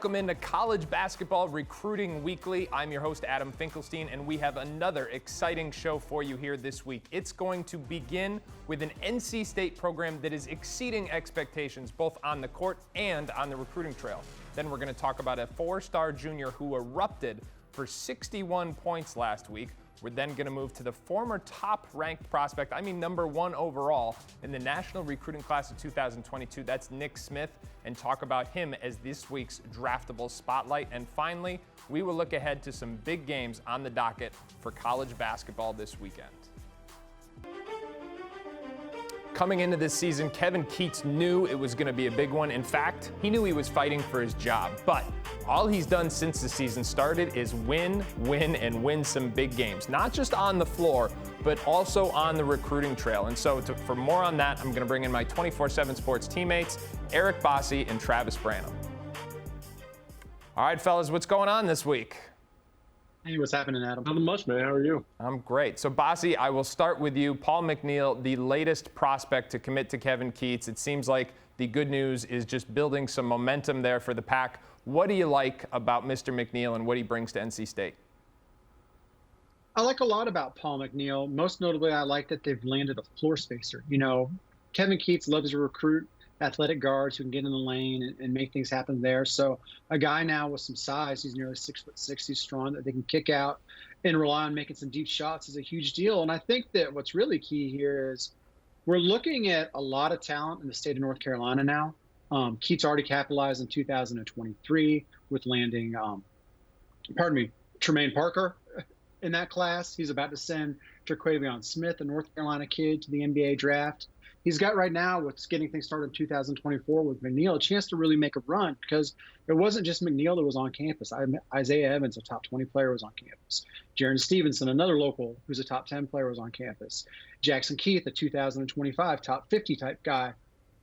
welcome into College Basketball Recruiting Weekly. I'm your host, Adam Finkelstein, and we have another exciting show for you here this week. It's going to begin with an NC State program that is exceeding expectations, both on the court and on the recruiting trail. Then we're going to talk about a four-star junior who erupted for 61 points last week. We're then going to move to the former top-ranked prospect, number one overall in the national recruiting class of 2022. That's Nick Smith, and talk about him as this week's Draftable Spotlight. And finally, we will look ahead to some big games on the docket for college basketball this weekend. Coming into this season, Kevin Keatts knew it was going to be a big one. In fact, he knew he was fighting for his job. But all he's done since the season started is win, and win some big games. Not just on the floor, but also on the recruiting trail. And so for more on that, I'm going to bring in my 24/7 Sports teammates, Eric Bossi and Travis Branham. All right, fellas, what's going on this week? Hey, what's happening, Adam? Nothing much, man. How are you? I'm great. So, Bossi, I will start with you. Paul McNeil, the latest prospect to commit to Kevin Keatts. It seems like the good news is just building some momentum there for the Pack. What do you like about Mr. McNeil and what he brings to NC State? I like a lot about Paul McNeil. Most notably, I like that they've landed a floor spacer. You know, Kevin Keatts loves to recruit athletic guards who can get in the lane and make things happen there. So a guy now with some size, he's nearly 6'6", he's strong, that they can kick out and rely on making some deep shots is a huge deal. And I think that what's really key here is we're looking at a lot of talent in the state of North Carolina now. Keatts already capitalized in 2023 with landing, Tremaine Parker in that class. He's about to send Terquavion Smith, a North Carolina kid, to the NBA draft. He's got right now what's getting things started in 2024 with McNeil, a chance to really make a run, because it wasn't just McNeil that was on campus. Isaiah Evans, a top 20 player, was on campus. Jaron Stevenson, another local who's a top 10 player, was on campus. Jackson Keith, a 2025 top 50 type guy,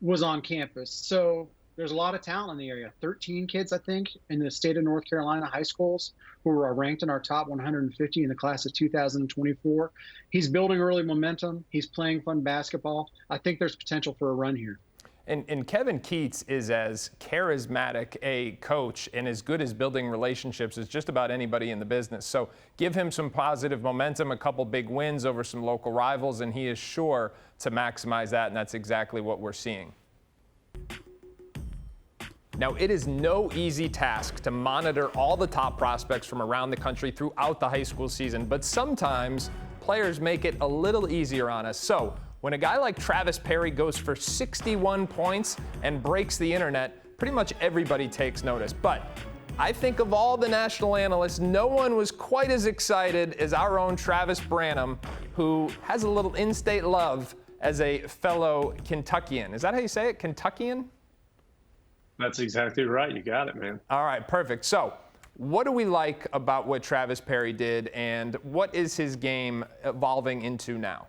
was on campus. So there's a lot of talent in the area. 13 kids, I think, in the state of North Carolina high schools who are ranked in our top 150 in the class of 2024. He's building early momentum. He's playing fun basketball. I think there's potential for a run here. And Kevin Keatts is as charismatic a coach and as good as building relationships as just about anybody in the business. So give him some positive momentum, a couple big wins over some local rivals, and he is sure to maximize that, and that's exactly what we're seeing. Now, it is no easy task to monitor all the top prospects from around the country throughout the high school season, but sometimes players make it a little easier on us. So when a guy like Travis Perry goes for 61 points and breaks the internet, pretty much everybody takes notice. But I think of all the national analysts, no one was quite as excited as our own Travis Branham, who has a little in-state love as a fellow Kentuckian. Is that how you say it, Kentuckian? That's exactly right. You got it, man. All right, perfect. So what do we like about what Travis Perry did, and what is his game evolving into now?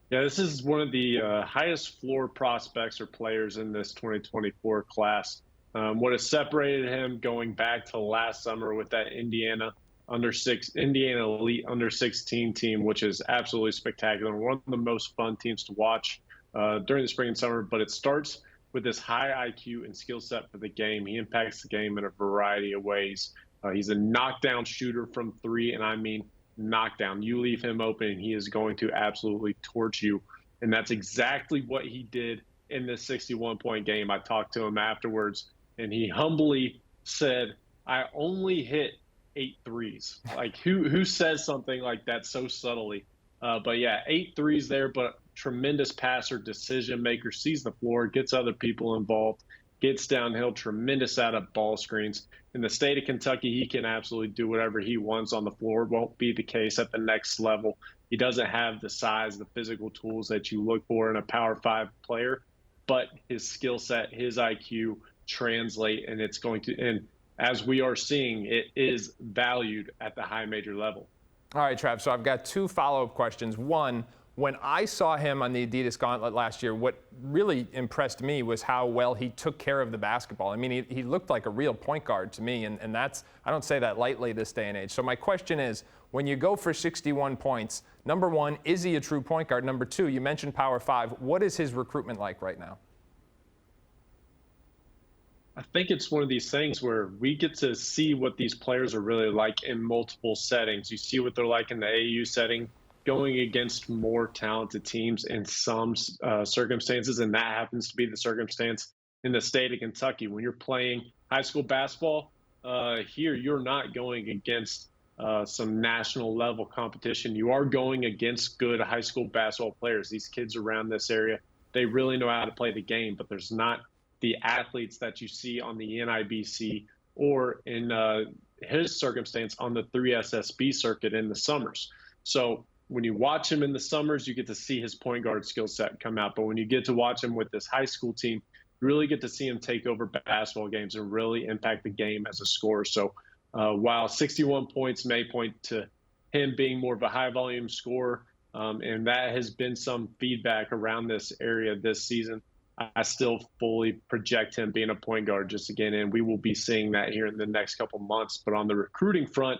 Yeah, this is one of the highest floor prospects or players in this 2024 class. What has separated him going back to last summer with that Indiana Elite under 16 team, which is absolutely spectacular. One of the most fun teams to watch during the spring and summer, but it starts with this high IQ and skill set for the game. He impacts the game in a variety of ways. He's a knockdown shooter from three, and I mean knockdown. You leave him open, and he is going to absolutely torch you. And that's exactly what he did in this 61-point game. I talked to him afterwards, and he humbly said, I only hit 8 threes. Like, who says something like that so subtly? But yeah, 8 threes there, but tremendous passer, decision maker, sees the floor, gets other people involved, gets downhill, tremendous out of ball screens. In the state of Kentucky, he can absolutely do whatever he wants on the floor. Won't be the case at the next level. He doesn't have the size, the physical tools that you look for in a Power 5 player, but his skill set, his IQ translate, and it's going to, and as we are seeing, it is valued at the high major level. All right, Trav, so I've got 2 follow-up questions. One, when I saw him on the Adidas Gauntlet last year, what really impressed me was how well he took care of the basketball. I mean, he looked like a real point guard to me, and that's, I don't say that lightly this day and age. So my question is, when you go for 61 points, number one, is he a true point guard? Number two, you mentioned Power 5. What is his recruitment like right now? I think it's one of these things where we get to see what these players are really like in multiple settings. You see what they're like in the AAU setting, going against more talented teams in some circumstances, and that happens to be the circumstance in the state of Kentucky. When you're playing high school basketball, here you're not going against some national level competition. You are going against good high school basketball players. These kids around this area, they really know how to play the game, but there's not the athletes that you see on the NIBC or in his circumstance on the 3SSB circuit in the summers. So when you watch him in the summers, you get to see his point guard skill set come out. But when you get to watch him with this high school team, you really get to see him take over basketball games and really impact the game as a scorer. So while 61 points may point to him being more of a high volume scorer, and that has been some feedback around this area this season, I still fully project him being a point guard just again, and we will be seeing that here in the next couple months. But on the recruiting front,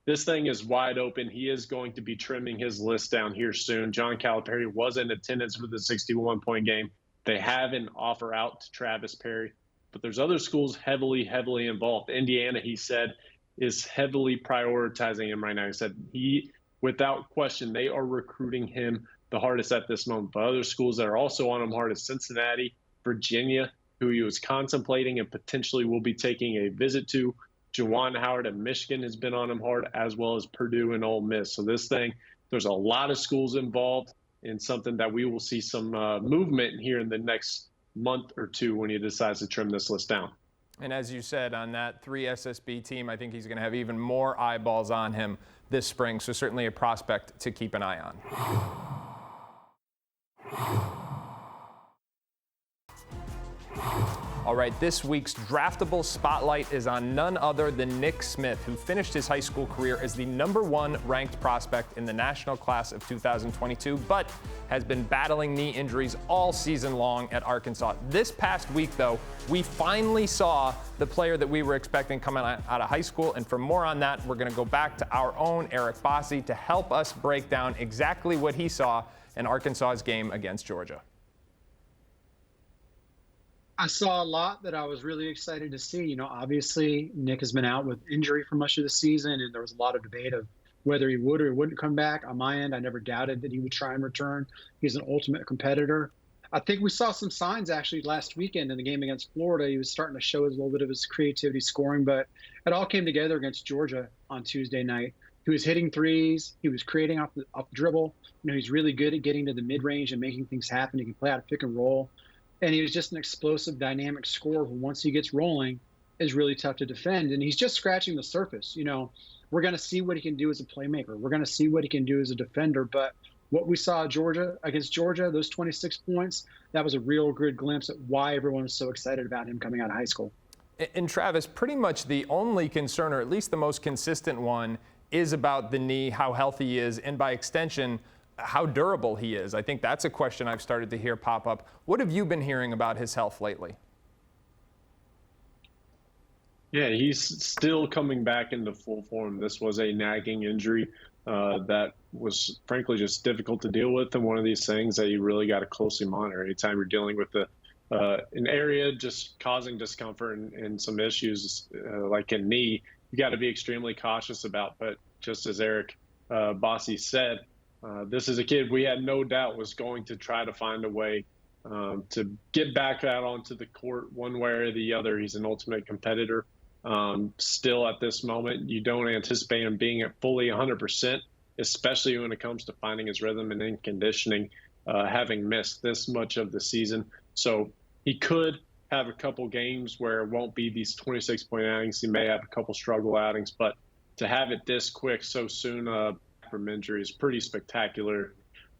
this thing is wide open. He is going to be trimming his list down here soon. John Calipari was in attendance for the 61-point game. They have an offer out to Travis Perry, but there's other schools heavily involved. Indiana, he said, is heavily prioritizing him right now. He said without question, they are recruiting him the hardest at this moment. But other schools that are also on him hard is Cincinnati, Virginia, who he was contemplating and potentially will be taking a visit to. Juwan Howard at Michigan has been on him hard, as well as Purdue and Ole Miss. So this thing, there's a lot of schools involved in something that we will see some movement here in the next month or two when he decides to trim this list down. And as you said, on that 3SSB team, I think he's going to have even more eyeballs on him this spring. So certainly a prospect to keep an eye on. All right, this week's Draftable Spotlight is on none other than Nick Smith, who finished his high school career as the #1 ranked prospect in the national class of 2022, but has been battling knee injuries all season long at Arkansas. This past week, though, we finally saw the player that we were expecting coming out of high school. And for more on that, we're going to go back to our own Eric Bossi to help us break down exactly what he saw in Arkansas's game against Georgia. I saw a lot that I was really excited to see. Obviously, Nick has been out with injury for much of the season, and there was a lot of debate of whether he would or wouldn't come back. On my end, I never doubted that he would try and return. He's an ultimate competitor. I think we saw some signs actually last weekend in the game against Florida. He was starting to show a little bit of his creativity scoring, but it all came together against Georgia on Tuesday night. He was hitting threes. He was creating off the dribble. He's really good at getting to the mid-range and making things happen. He can play out of pick and roll. And he was just an explosive, dynamic scorer who, once he gets rolling, is really tough to defend. And he's just scratching the surface. We're going to see what he can do as a playmaker. We're going to see what he can do as a defender. But what we saw against Georgia, those 26 points, that was a real good glimpse at why everyone was so excited about him coming out of high school. And Travis, pretty much the only concern, or at least the most consistent one, is about the knee, how healthy he is, and by extension, how durable he is. I think that's a question I've started to hear pop up. What have you been hearing about his health lately? Yeah, he's still coming back into full form. This was a nagging injury that was frankly just difficult to deal with, and one of these things that you really got to closely monitor anytime you're dealing with an area just causing discomfort and some issues like a knee. You got to be extremely cautious about. But just as Eric Bossi said, this is a kid we had no doubt was going to try to find a way to get back out onto the court one way or the other. He's an ultimate competitor. Still at this moment, you don't anticipate him being at fully 100%, especially when it comes to finding his rhythm and in conditioning, having missed this much of the season. So he could have a couple games where it won't be these 26-point outings. He may have a couple struggle outings, but to have it this quick so soon from injury is pretty spectacular.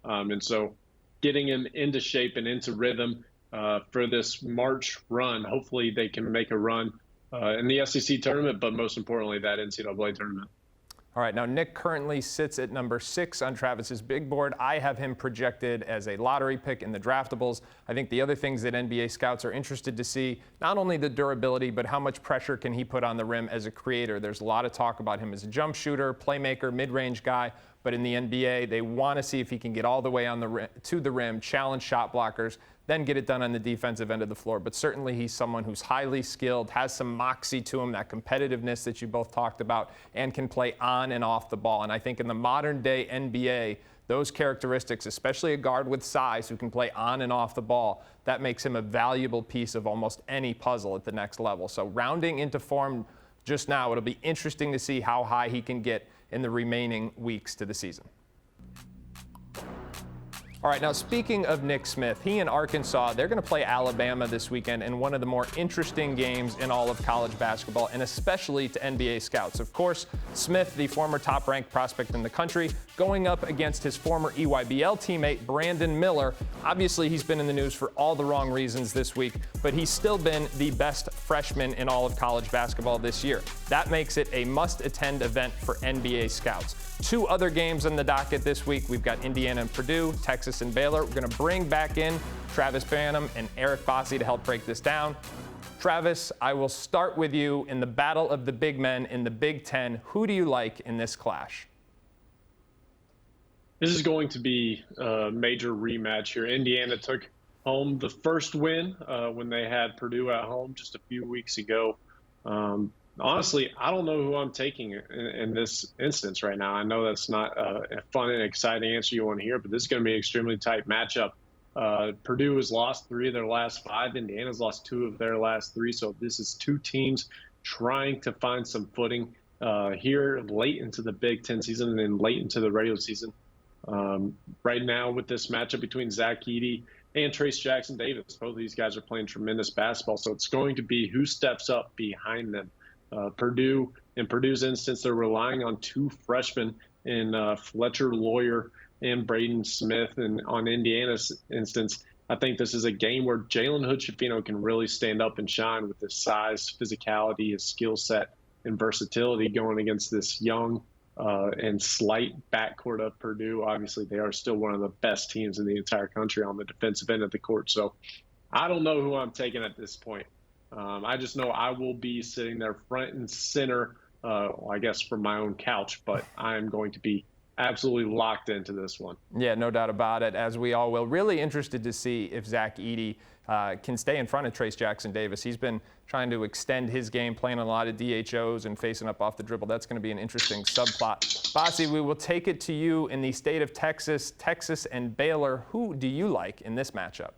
And so getting him into shape and into rhythm for this March run, hopefully they can make a run in the SEC tournament, but most importantly, that NCAA tournament. All right, now Nick currently sits at number 6 on Travis's big board. I have him projected as a lottery pick in the draftables. I think the other things that NBA scouts are interested to see, not only the durability, but how much pressure can he put on the rim as a creator. There's a lot of talk about him as a jump shooter, playmaker, mid-range guy, but in the NBA, they want to see if he can get all the way on the rim, to the rim, challenge shot blockers. then get it done on the defensive end of the floor. But certainly he's someone who's highly skilled, has some moxie to him, that competitiveness that you both talked about, and can play on and off the ball. And I think in the modern day NBA, those characteristics, especially a guard with size who can play on and off the ball, that makes him a valuable piece of almost any puzzle at the next level. So rounding into form just now, it'll be interesting to see how high he can get in the remaining weeks to the season. All right, now speaking of Nick Smith, he and Arkansas, they're going to play Alabama this weekend in one of the more interesting games in all of college basketball, and especially to NBA scouts. Of course, Smith, the former top-ranked prospect in the country, going up against his former EYBL teammate, Brandon Miller. Obviously, he's been in the news for all the wrong reasons this week, but he's still been the best freshman in all of college basketball this year. That makes it a must-attend event for NBA scouts. 2 other games on the docket this week. We've got Indiana and Purdue, Texas and Baylor. We're going to bring back in Travis Branham and Eric Bossi to help break this down. Travis, I will start with you in the battle of the big men in the Big Ten. Who do you like in this clash? This is going to be a major rematch here. Indiana took home the first win when they had Purdue at home just a few weeks ago. Honestly, I don't know who I'm taking in this instance right now. I know that's not a fun and exciting answer you want to hear, but this is going to be an extremely tight matchup. Purdue has lost 3 of their last 5. Indiana's lost 2 of their last 3. So this is 2 teams trying to find some footing here late into the Big Ten season and then late into the regular season. Right now with this matchup between Zach Edey and Trace Jackson Davis, both of these guys are playing tremendous basketball. So it's going to be who steps up behind them. Purdue, in Purdue's instance, they're relying on 2 freshmen in Fletcher Lawyer and Braden Smith. And on Indiana's instance, I think this is a game where Jalen Hood-Schifino can really stand up and shine with his size, physicality, his skill set, and versatility going against this young and slight backcourt of Purdue. Obviously, they are still one of the best teams in the entire country on the defensive end of the court. So I don't know who I'm taking at this point. I just know I will be sitting there front and center, I guess from my own couch, but I'm going to be absolutely locked into this one. Yeah, no doubt about it, as we all will. Really interested to see if Zach Edey can stay in front of Trace Jackson Davis. He's been trying to extend his game, playing a lot of DHOs and facing up off the dribble. That's going to be an interesting subplot. Bossi, we will take it to you in the state of Texas, Texas and Baylor. Who do you like in this matchup?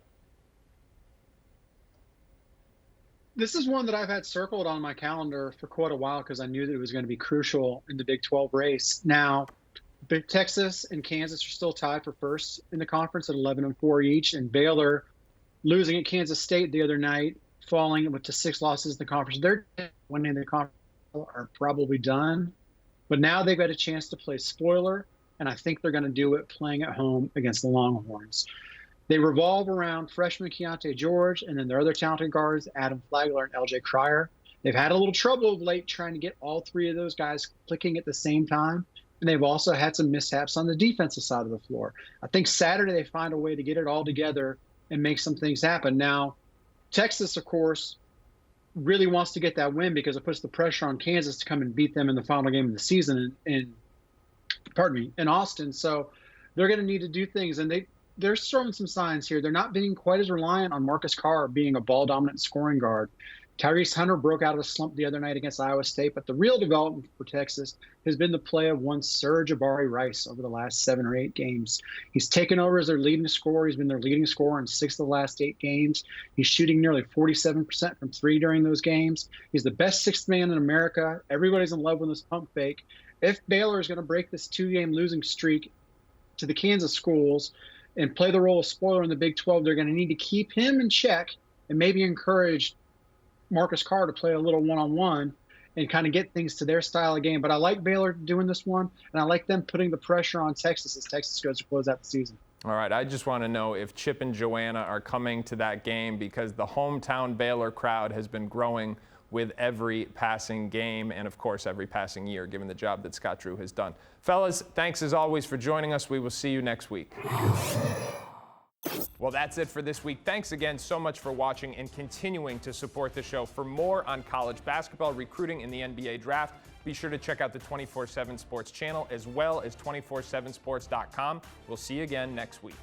This is one that I've had circled on my calendar for quite a while because I knew that it was going to be crucial in the Big 12 race. Now, Texas and Kansas are still tied for first in the conference at 11-4 each, and Baylor losing at Kansas State the other night, falling to 6 losses in the conference. They're winning the conference are probably done, but now they've got a chance to play spoiler, and I think they're going to do it playing at home against the Longhorns. They revolve around freshman Keontae George and then their other talented guards, Adam Flagler and LJ Cryer. They've had a little trouble of late trying to get all 3 of those guys clicking at the same time. And they've also had some mishaps on the defensive side of the floor. I think Saturday they find a way to get it all together and make some things happen. Now, Texas, of course, really wants to get that win because it puts the pressure on Kansas to come and beat them in the final game of the season in Austin. So they're going to need to do things. And they're showing some signs here. They're not being quite as reliant on Marcus Carr being a ball-dominant scoring guard. Tyrese Hunter broke out of a slump the other night against Iowa State, but the real development for Texas has been the play of one Serge Abari-Rice over the last 7 or 8 games. He's taken over as their leading scorer. He's been their leading scorer in 6 of the last 8 games. He's shooting nearly 47% from 3 during those games. He's the best 6th man in America. Everybody's in love with this pump fake. If Baylor is going to break this 2-game losing streak to the Kansas schools and play the role of spoiler in the Big 12, they're going to need to keep him in check and maybe encourage Marcus Carr to play a little one-on-one and kind of get things to their style of game. But I like Baylor doing this one, and I like them putting the pressure on Texas as Texas goes to close out the season. All right, I just want to know if Chip and Joanna are coming to that game because the hometown Baylor crowd has been growing with every passing game and, of course, every passing year, given the job that Scott Drew has done. Fellas, thanks as always for joining us. We will see you next week. Well, that's it for this week. Thanks again so much for watching and continuing to support the show. For more on college basketball, recruiting, and the NBA draft, be sure to check out the 24/7 Sports channel as well as 247sports.com. We'll see you again next week.